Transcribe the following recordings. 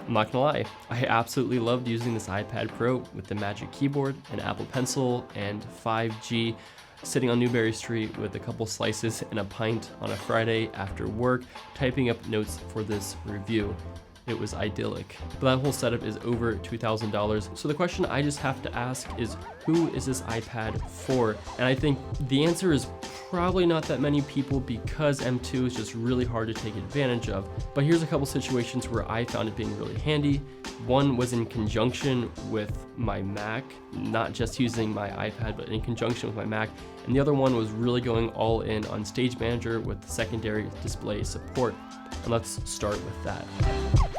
I'm not gonna lie, I absolutely loved using this iPad Pro with the Magic Keyboard and Apple Pencil and 5G, sitting on Newberry Street with a couple slices and a pint on a Friday after work, typing up notes for this review. It was idyllic. But that whole setup is over $2,000. So the question I just have to ask is, who is this iPad for? And I think the answer is probably not that many people, because M2 is just really hard to take advantage of. But here's a couple situations where I found it being really handy. One was in conjunction with my Mac, not just using my iPad, but in conjunction with my Mac. And the other one was really going all in on Stage Manager with secondary display support. And let's start with that.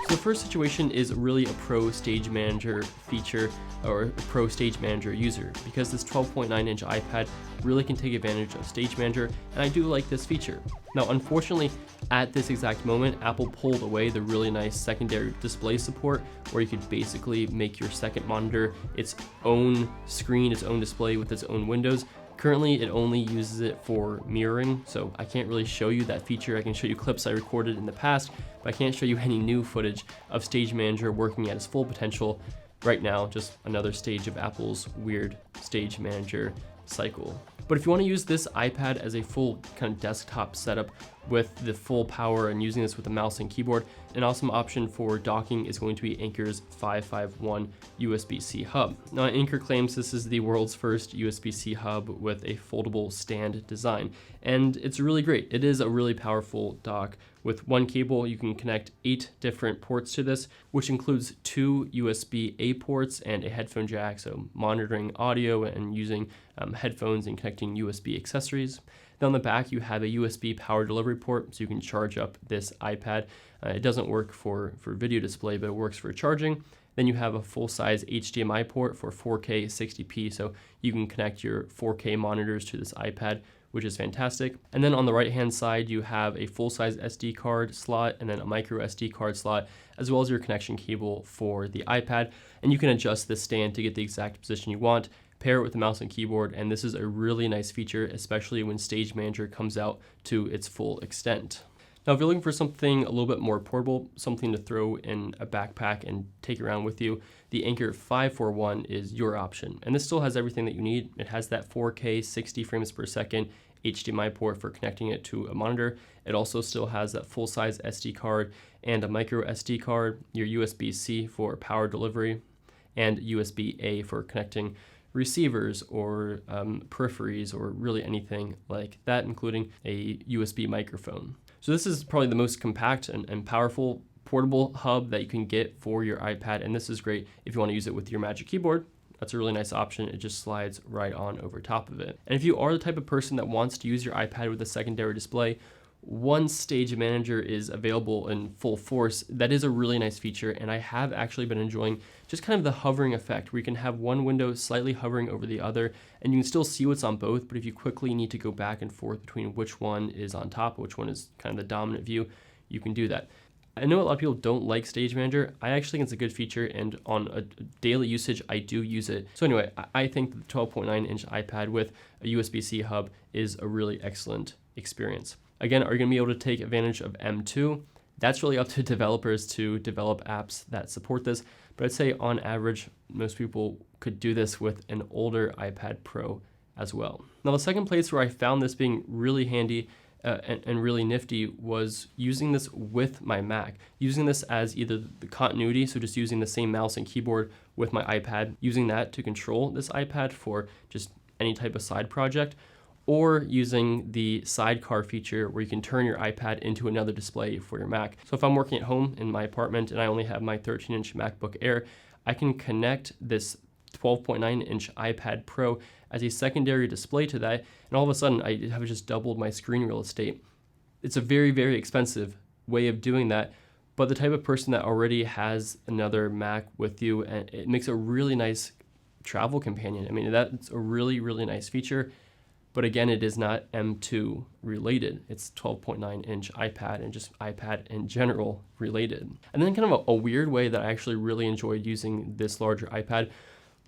So the first situation is really a Pro Stage Manager feature, or a Pro Stage Manager user, because this 12.9-inch iPad really can take advantage of Stage Manager, and I do like this feature. Now, unfortunately, at this exact moment, Apple pulled away the really nice secondary display support, where you could basically make your second monitor its own screen, its own display with its own windows. Currently, it only uses it for mirroring, so I can't really show you that feature. I can show you clips I recorded in the past, but I can't show you any new footage of Stage Manager working at its full potential right now. Just another stage of Apple's weird Stage Manager cycle. But if you want to use this iPad as a full kind of desktop setup with the full power and using this with a mouse and keyboard, an awesome option for docking is going to be Anker's 551 USB-C hub. Now, Anker claims this is the world's first USB-C hub with a foldable stand design, and it's really great. It is a really powerful dock. With one cable, you can connect 8 different ports to this, which includes 2 USB-A ports and a headphone jack, so monitoring audio and using headphones and connecting USB accessories. Then on the back, you have a USB power delivery port, so you can charge up this iPad. It doesn't work for video display, but it works for charging. Then you have a full-size HDMI port for 4K 60p, so you can connect your 4K monitors to this iPad, which is fantastic. And then on the right-hand side, you have a full-size SD card slot and then a micro SD card slot, as well as your connection cable for the iPad. And you can adjust this stand to get the exact position you want, pair it with the mouse and keyboard, and this is a really nice feature, especially when Stage Manager comes out to its full extent. Now, if you're looking for something a little bit more portable, something to throw in a backpack and take around with you, the Anker 541 is your option. And this still has everything that you need. It has that 4K 60 frames per second HDMI port for connecting it to a monitor. It also still has that full-size SD card and a micro SD card, your USB-C for power delivery, and USB-A for connecting receivers or peripheries or really anything like that, including a USB microphone. So this is probably the most compact and powerful portable hub that you can get for your iPad, and this is great if you want to use it with your Magic Keyboard. That's a really nice option. It just slides right on over top of it. And if you are the type of person that wants to use your iPad with a secondary display, once Stage Manager is available in full force, that is a really nice feature, and I have actually been enjoying just kind of the hovering effect, where you can have one window slightly hovering over the other, and you can still see what's on both, but if you quickly need to go back and forth between which one is on top, which one is kind of the dominant view, you can do that. I know a lot of people don't like Stage Manager. I actually think it's a good feature, and on a daily usage, I do use it. So anyway, I think the 12.9-inch iPad with a USB-C hub is a really excellent experience. Again, are you going to be able to take advantage of M2? That's really up to developers to develop apps that support this, but I'd say on average, most people could do this with an older iPad Pro as well. Now, the second place where I found this being really handy and really nifty was using this with my Mac, using this as either the continuity, so just using the same mouse and keyboard with my iPad, using that to control this iPad for just any type of side project, or using the sidecar feature where you can turn your iPad into another display for your Mac. So if I'm working at home in my apartment and I only have my 13-inch MacBook Air, I can connect this 12.9-inch iPad Pro as a secondary display to that, and all of a sudden I have just doubled my screen real estate. It's a very, very expensive way of doing that, but the type of person that already has another Mac with you, and it makes a really nice travel companion. I mean, that's a really, really nice feature. But again, it is not M2 related. It's 12.9-inch iPad and just iPad in general related. And then kind of a weird way that I actually really enjoyed using this larger iPad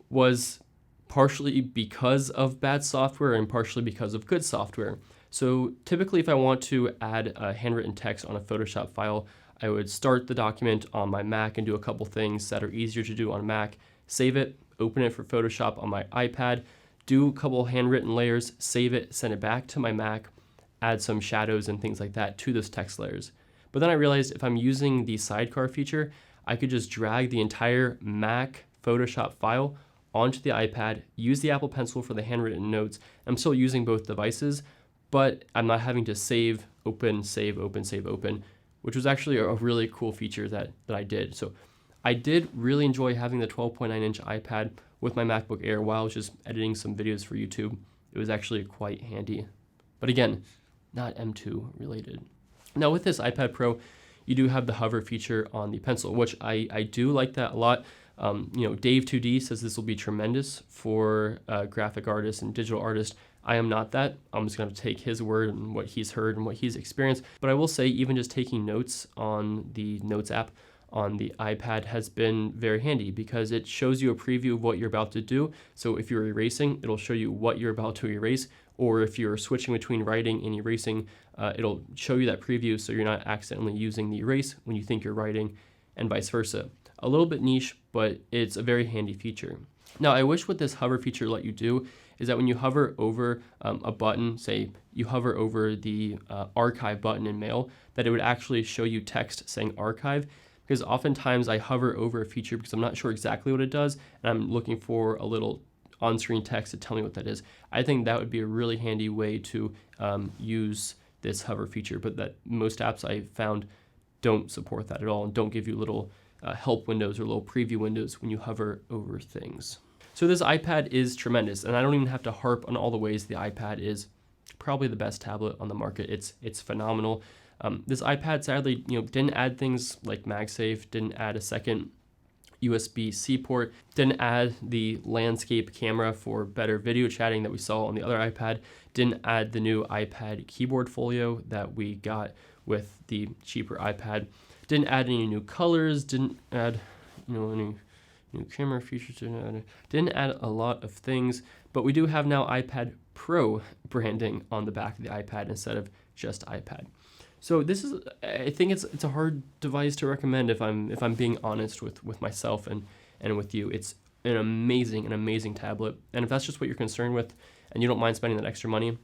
was partially because of bad software and partially because of good software. So typically if I want to add a handwritten text on a Photoshop file, I would start the document on my Mac and do a couple things that are easier to do on Mac, save it, open it for Photoshop on my iPad, do a couple handwritten layers, save it, send it back to my Mac, add some shadows and things like that to those text layers. But then I realized if I'm using the sidecar feature, I could just drag the entire Mac Photoshop file onto the iPad, use the Apple Pencil for the handwritten notes. I'm still using both devices, but I'm not having to save, open, save, open, save, open, which was actually a really cool feature that I did. So I did really enjoy having the 12.9-inch iPad with my MacBook Air while I was just editing some videos for YouTube. It was actually quite handy. But again, not M2 related. Now with this iPad Pro, you do have the hover feature on the pencil, which I do like that a lot. Dave2D says this will be tremendous for graphic artists and digital artists. I am not that. I'm just going to take his word and what he's heard and what he's experienced. But I will say even just taking notes on the Notes app on the iPad has been very handy because it shows you a preview of what you're about to do. So if you're erasing, it'll show you what you're about to erase. Or if you're switching between writing and erasing, it'll show you that preview so you're not accidentally using the erase when you think you're writing and vice versa. A little bit niche, but it's a very handy feature. Now, I wish what this hover feature let you do is that when you hover over a button, say you hover over the archive button in Mail, that it would actually show you text saying archive. Because oftentimes I hover over a feature because I'm not sure exactly what it does, and I'm looking for a little on-screen text to tell me what that is. I think that would be a really handy way to use this hover feature, but that most apps I found don't support that at all and don't give you little help windows or little preview windows when you hover over things. So this iPad is tremendous, and I don't even have to harp on all the ways the iPad is probably the best tablet on the market. It's phenomenal. This iPad sadly, didn't add things like MagSafe, didn't add a second USB-C port, didn't add the landscape camera for better video chatting that we saw on the other iPad, didn't add the new iPad keyboard folio that we got with the cheaper iPad, didn't add any new colors, didn't add any new camera features, didn't add a lot of things, but we do have now iPad Pro branding on the back of the iPad instead of just iPad. So this is, I think it's a hard device to recommend if I'm being honest with myself and with you. It's an amazing tablet, and if that's just what you're concerned with and you don't mind spending that extra money,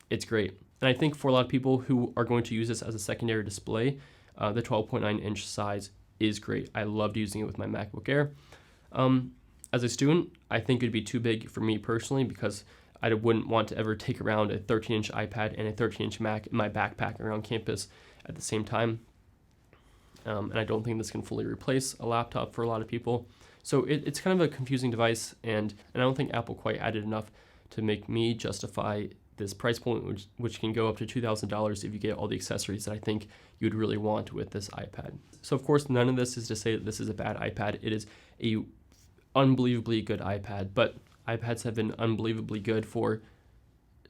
it's great. And I think for a lot of people who are going to use this as a secondary display, the 12.9-inch size is great. I loved using it with my MacBook Air. As a student, I think it'd be too big for me personally because I wouldn't want to ever take around a 13-inch iPad and a 13-inch Mac in my backpack around campus at the same time. And I don't think this can fully replace a laptop for a lot of people. So it's kind of a confusing device, and I don't think Apple quite added enough to make me justify this price point, which can go up to $2,000 if you get all the accessories that I think you'd really want with this iPad. So of course, none of this is to say that this is a bad iPad. It is a unbelievably good iPad, but iPads have been unbelievably good for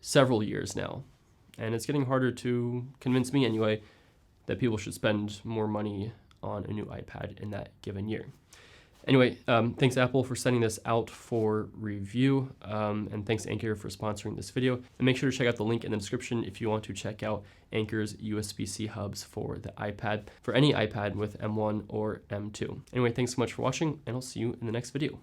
several years now. And it's getting harder to convince me anyway that people should spend more money on a new iPad in that given year. Anyway, thanks Apple for sending this out for review, and thanks Anker for sponsoring this video. And make sure to check out the link in the description if you want to check out Anker's USB-C hubs for the iPad, for any iPad with M1 or M2. Anyway, thanks so much for watching, and I'll see you in the next video.